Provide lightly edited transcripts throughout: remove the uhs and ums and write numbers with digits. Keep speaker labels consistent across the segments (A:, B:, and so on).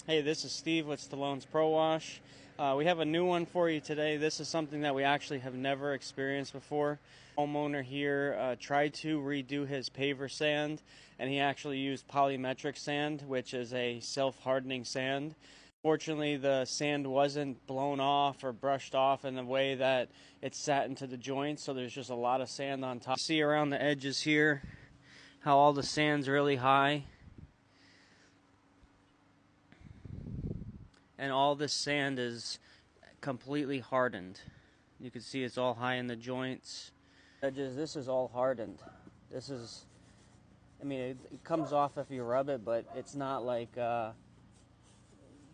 A: Hey, this is Steve with Stallone's Pro Wash. We have a new one for you today. This is something that we actually have never experienced before. Homeowner here tried to redo his paver sand, and he actually used polymeric sand, which is a self-hardening sand. Fortunately, the sand wasn't blown off or brushed off in the way that it sat into the joints, so there's just a lot of sand on top. See around the edges here how all the sand's really high. And all this sand is completely hardened. You can see it's all high in the joints. Edges, this is all hardened. This is, I mean, it comes off if you rub it, but it's not like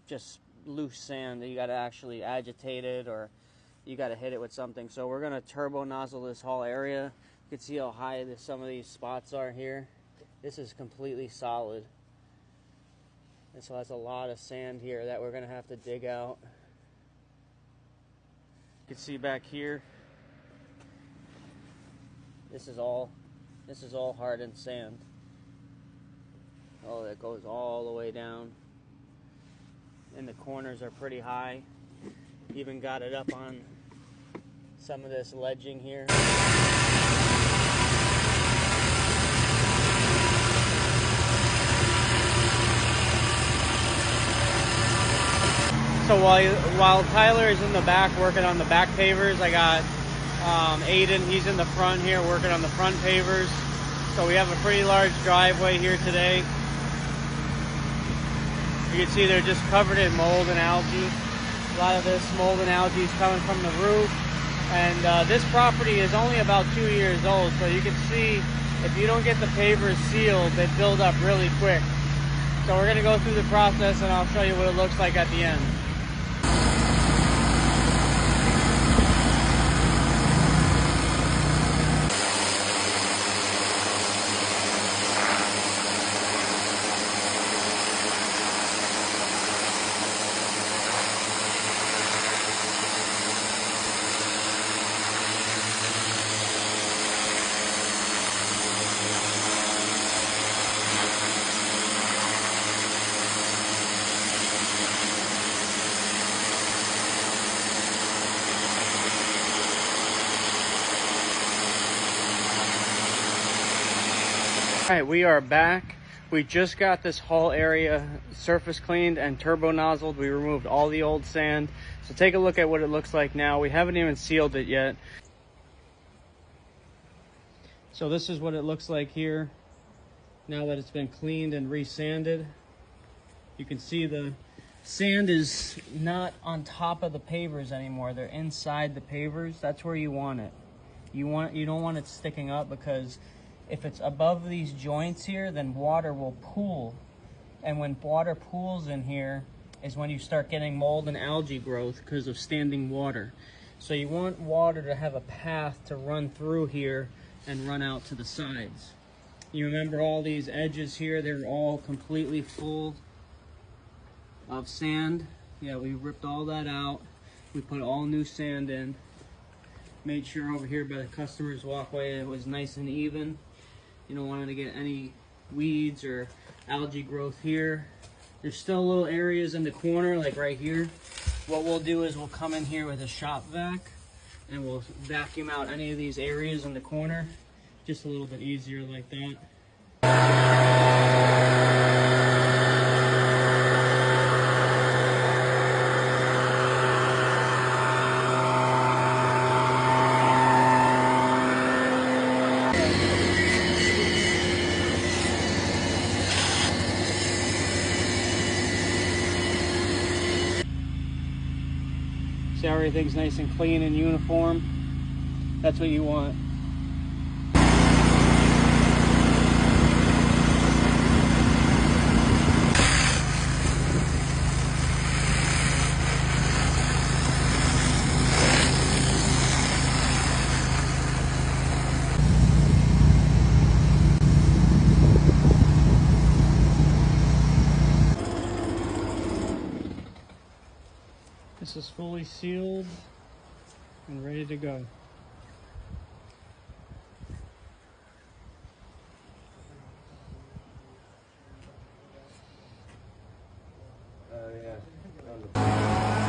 A: just loose sand that you got to actually agitate it or you got to hit it with something. So we're going to turbo nozzle this whole area. You can see how high some of these spots are here. This is completely solid. And so that's a lot of sand here that we're going to have to dig out. You can see back here, this is all hardened sand. Oh, that goes all the way down. And the corners are pretty high. Even got it up on some of this ledging here. So while Tyler is in the back working on the back pavers, I got Aiden, he's in the front here working on the front pavers. So we have a pretty large driveway here today. You can see they're just covered in mold and algae. A lot of this mold and algae is coming from the roof. And this property is only about 2 years old, so you can see if you don't get the pavers sealed, they build up really quick. So we're gonna go through the process and I'll show you what it looks like at the end. All right, we are back. We just got this whole area surface cleaned and turbo nozzled. We removed all the old sand. So take a look at what it looks like now. We haven't even sealed it yet. So this is what it looks like here now that it's been cleaned and resanded. You can see the sand is not on top of the pavers anymore. They're inside the pavers. That's where you want it. You don't want it sticking up, because if it's above these joints here, then water will pool. And when water pools in here is when you start getting mold and algae growth because of standing water. So you want water to have a path to run through here and run out to the sides. You remember all these edges here, they're all completely full of sand. Yeah, we ripped all that out. We put all new sand in. Made sure over here by the customer's walkway it was nice and even. You don't want to get any weeds or algae growth here. There's still little areas in the corner, like right here. What we'll do is we'll come in here with a shop vac and we'll vacuum out any of these areas in the corner. Just a little bit easier like that. See how everything's nice and clean and uniform? That's what you want. This is fully sealed and ready to go.
B: on the